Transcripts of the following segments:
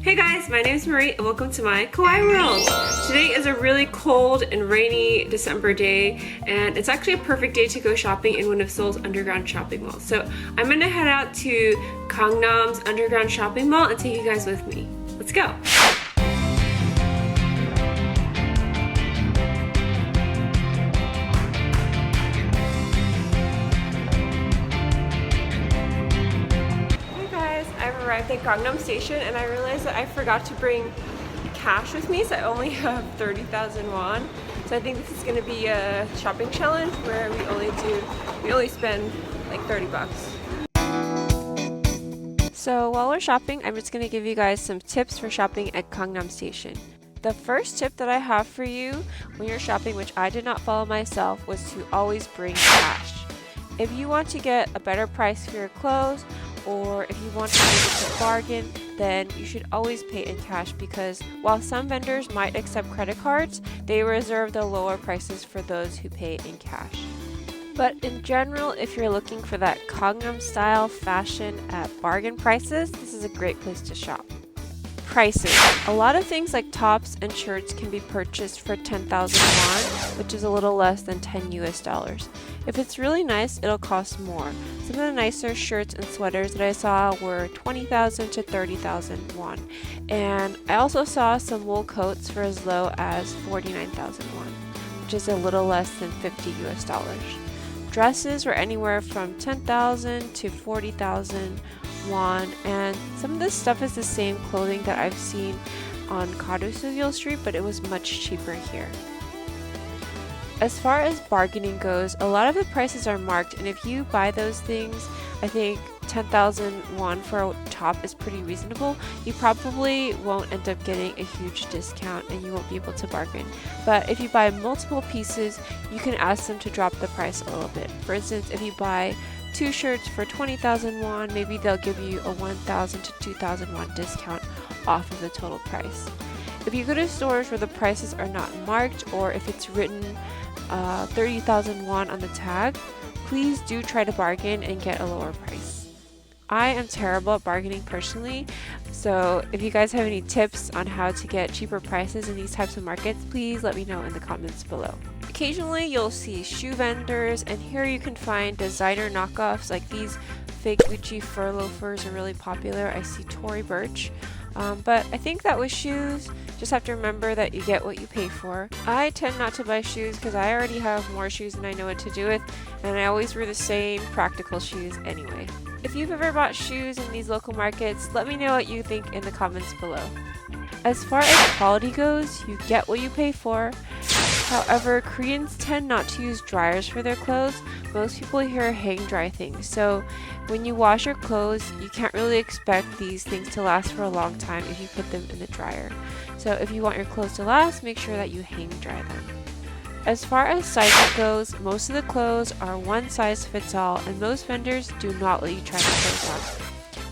Hey guys, my name is Marie and welcome to my Kawaii world. Today is a really cold and rainy December day and it's actually a perfect day to go shopping in one of Seoul's underground shopping malls. So I'm gonna head out to Gangnam's Underground Shopping Mall and take you guys with me. Let's go! I've arrived at Gangnam Station and I realized that I forgot to bring cash with me, so I only have 30,000 won. So I think this is going to be a shopping challenge where we only spend like 30 bucks. So while we're shopping, I'm just going to give you guys some tips for shopping at Gangnam Station. The first tip that I have for you when you're shopping, which I did not follow myself, was to always bring cash. If you want to get a better price for your clothes, or if you want to be able to bargain, then you should always pay in cash because while some vendors might accept credit cards, they reserve the lower prices for those who pay in cash. But in general, if you're looking for that Gangnam style fashion at bargain prices, this is a great place to shop. Prices. A lot of things like tops and shirts can be purchased for 10,000 won, which is a little less than 10 US dollars. If it's really nice, it'll cost more. Some of the nicer shirts and sweaters that I saw were 20,000 to 30,000 won. And I also saw some wool coats for as low as 49,000 won, which is a little less than 50 US dollars. Dresses were anywhere from 10,000 to 40,000 won, and some of this stuff is the same clothing that I've seen on Seoul Street, but it was much cheaper here. As far as bargaining goes, a lot of the prices are marked, and if you buy those things, I think 10,000 won for a top is pretty reasonable. You probably won't end up getting a huge discount and you won't be able to bargain. But if you buy multiple pieces, you can ask them to drop the price a little bit. For instance, if you buy 2 shirts for 20,000 won, maybe they'll give you a 1,000 to 2,000 won discount off of the total price. If you go to stores where the prices are not marked, or if it's written 30,000 won on the tag, please do try to bargain and get a lower price. I am terrible at bargaining personally, so if you guys have any tips on how to get cheaper prices in these types of markets, please let me know in the comments below. Occasionally you'll see shoe vendors, and here you can find designer knockoffs like these fake Gucci fur loafers are really popular. I see Tory Burch. But I think that with shoes, just have to remember that you get what you pay for. I tend not to buy shoes because I already have more shoes than I know what to do with, and I always wear the same practical shoes anyway. If you've ever bought shoes in these local markets, let me know what you think in the comments below. As far as quality goes, you get what you pay for. However, Koreans tend not to use dryers for their clothes. Most people here hang dry things, so when you wash your clothes, you can't really expect these things to last for a long time if you put them in the dryer. So if you want your clothes to last, make sure that you hang dry them. As far as sizing goes, most of the clothes are one size fits all, and most vendors do not let you try the clothes on.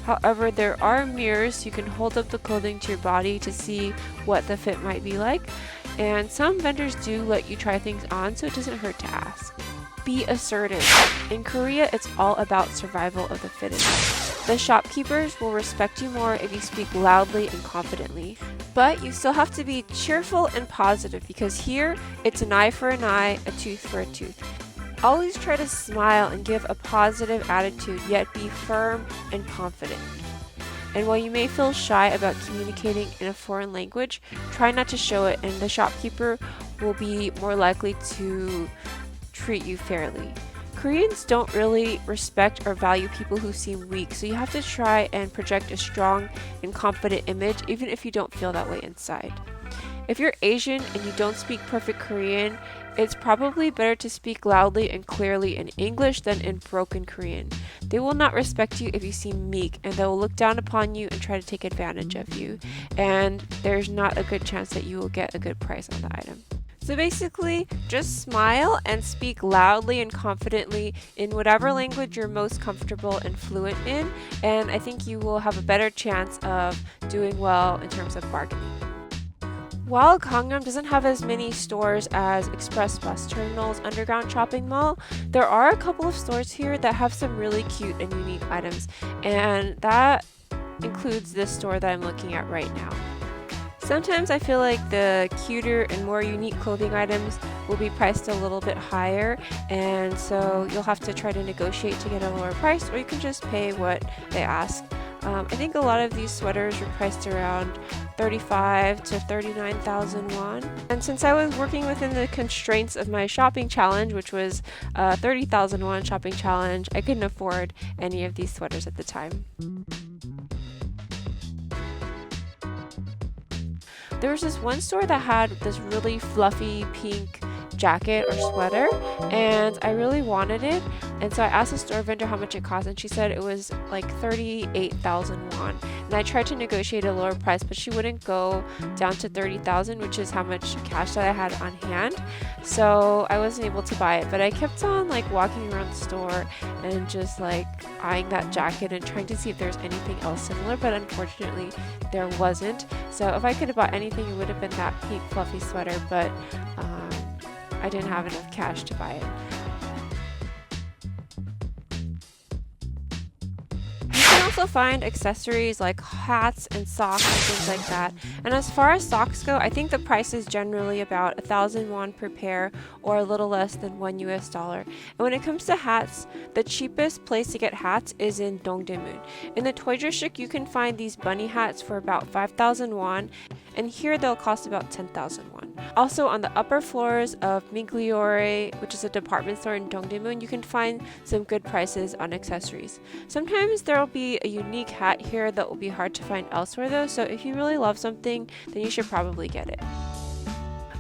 However, there are mirrors you can hold up the clothing to your body to see what the fit might be like, and some vendors do let you try things on, so it doesn't hurt to ask. Be assertive. In Korea, it's all about survival of the fittest. The shopkeepers will respect you more if you speak loudly and confidently. But you still have to be cheerful and positive because here, it's an eye for an eye, a tooth for a tooth. Always try to smile and give a positive attitude, yet be firm and confident. And while you may feel shy about communicating in a foreign language, try not to show it, and the shopkeeper will be more likely to treat you fairly. Koreans don't really respect or value people who seem weak, so you have to try and project a strong and confident image even if you don't feel that way inside. If you're Asian and you don't speak perfect Korean, it's probably better to speak loudly and clearly in English than in broken Korean. They will not respect you if you seem meek, and they will look down upon you and try to take advantage of you, and there's not a good chance that you will get a good price on the item. So basically, just smile and speak loudly and confidently in whatever language you're most comfortable and fluent in, and I think you will have a better chance of doing well in terms of bargaining. While Gangnam doesn't have as many stores as Express Bus Terminal's Underground Shopping Mall, there are a couple of stores here that have some really cute and unique items, and that includes this store that I'm looking at right now. Sometimes I feel like the cuter and more unique clothing items will be priced a little bit higher, and so you'll have to try to negotiate to get a lower price, or you can just pay what they ask. I think a lot of these sweaters were priced around 35 to 39,000 won. And since I was working within the constraints of my shopping challenge, which was a 30,000 won shopping challenge, I couldn't afford any of these sweaters at the time. There was this one store that had this really fluffy pink jacket or sweater, and I really wanted it, and so I asked the store vendor how much it cost, and she said it was like 38,000 won. And I tried to negotiate a lower price, but she wouldn't go down to 30,000, which is how much cash that I had on hand, so I wasn't able to buy it. But I kept on like walking around the store and just like eyeing that jacket and trying to see if there's anything else similar, but unfortunately there wasn't. So if I could have bought anything, it would have been that pink fluffy sweater, but I didn't have enough cash to buy it. You can also find accessories like hats and socks and things like that. And as far as socks go, I think the price is generally about 1,000 won per pair, or a little less than $1 US. And when it comes to hats, the cheapest place to get hats is in Dongdaemun. In the Toy District, you can find these bunny hats for about 5,000 won, and here they'll cost about 10,000 won. Also, on the upper floors of Migliore, which is a department store in Dongdaemun, you can find some good prices on accessories. Sometimes there will be a unique hat here that will be hard to find elsewhere though, so if you really love something, then you should probably get it.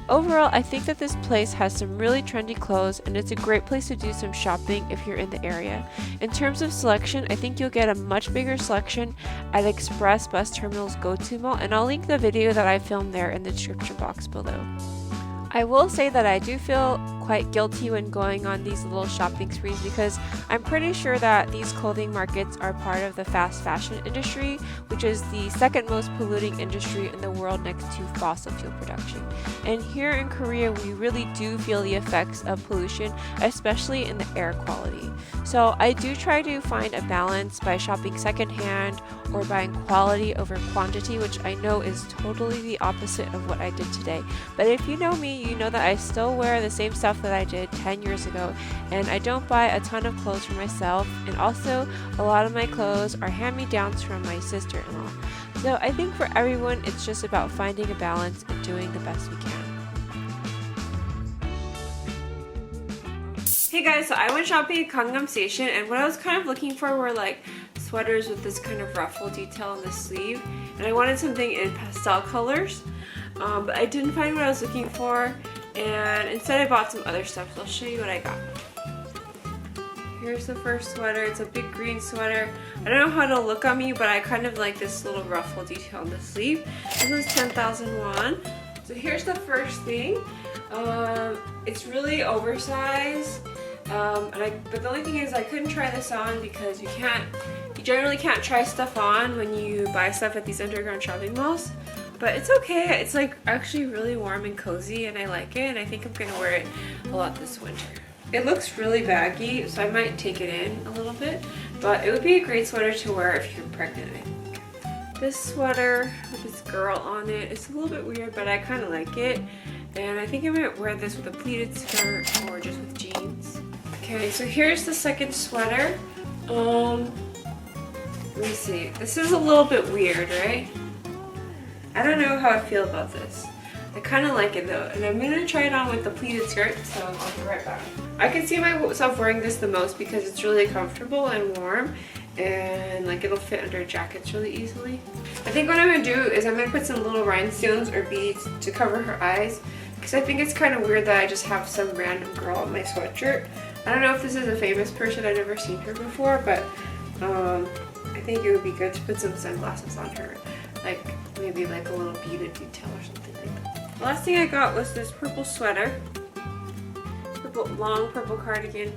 Overall, I think that this place has some really trendy clothes, and it's a great place to do some shopping if you're in the area. In terms of selection, I think you'll get a much bigger selection at Express Bus Terminal's Go-To Mall, and I'll link the video that I filmed there in the description box below. I will say that I do feel quite guilty when going on these little shopping sprees, because I'm pretty sure that these clothing markets are part of the fast fashion industry, which is the second most polluting industry in the world next to fossil fuel production. And here in Korea, we really do feel the effects of pollution, especially in the air quality. So I do try to find a balance by shopping secondhand or buying quality over quantity, which I know is totally the opposite of what I did today. But if you know me, you know that I still wear the same stuff that I did 10 years ago, and I don't buy a ton of clothes for myself, and also a lot of my clothes are hand-me-downs from my sister-in-law. So I think for everyone, it's just about finding a balance and doing the best we can. Hey guys, so I went shopping at Gangnam Station, and what I was kind of looking for were like sweaters with this kind of ruffle detail on the sleeve, and I wanted something in pastel colors, but I didn't find what I was looking for, and instead I bought some other stuff, so I'll show you what I got. Here's the first sweater. It's a big green sweater. I don't know how it'll look on me, but I kind of like this little ruffle detail on the sleeve. This was 10,000 won. So here's the first thing. It's really oversized, but the only thing is I couldn't try this on because you generally can't try stuff on when you buy stuff at these underground shopping malls. But it's okay. It's like actually really warm and cozy, and I like it, and I think I'm gonna wear it a lot this winter. It looks really baggy, so I might take it in a little bit, but it would be a great sweater to wear if you're pregnant, I think. This sweater with this girl on it, it's a little bit weird, but I kind of like it, and I think I might wear this with a pleated skirt or just with jeans. Okay, so here's the second sweater. Let me see. This is a little bit weird, right? I don't know how I feel about this. I kind of like it though, and I'm gonna try it on with the pleated skirt, so I'll be right back. I can see myself wearing this the most because it's really comfortable and warm, and like it'll fit under jackets really easily. I think what I'm gonna do is I'm gonna put some little rhinestones or beads to cover her eyes, because I think it's kind of weird that I just have some random girl on my sweatshirt. I don't know if this is a famous person, I've never seen her before, but I think it would be good to put some sunglasses on her, like maybe like a little beaded detail or something like that. The last thing I got was this purple sweater, long purple cardigan.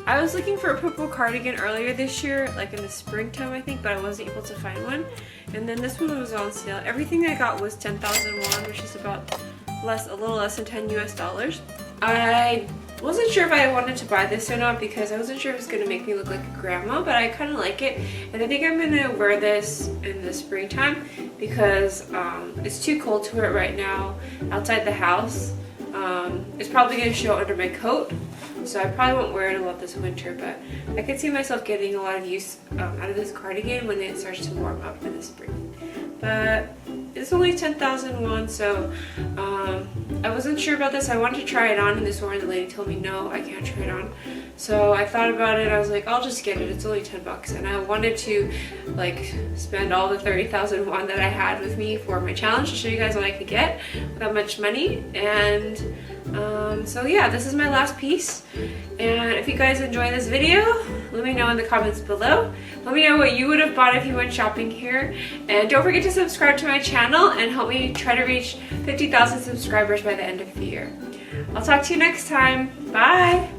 I was looking for a purple cardigan earlier this year, like in the springtime I think, but I wasn't able to find one. And then this one was on sale. Everything I got was 10,000 won, which is about a little less than $10 US. I Wasn't sure if I wanted to buy this or not because I wasn't sure if it was going to make me look like a grandma, but I kind of like it. And I think I'm going to wear this in the springtime because it's too cold to wear it right now outside the house. It's probably going to show under my coat, so I probably won't wear it a lot this winter, but I could see myself getting a lot of use out of this cardigan when it starts to warm up in the spring. But it's only 10,000 won, so I wasn't sure about this. I wanted to try it on in the store and the lady told me no, I can't try it on. So I thought about it. I was like, I'll just get it. It's only 10 bucks, and I wanted to like spend all the 30,000 won that I had with me for my challenge to show you guys what I could get with that much money. And so yeah, this is my last piece. And if you guys enjoy this video, let me know in the comments below. Let me know what you would have bought if you went shopping here. And don't forget to subscribe to my channel and help me try to reach 50,000 subscribers by the end of the year. I'll talk to you next time. Bye!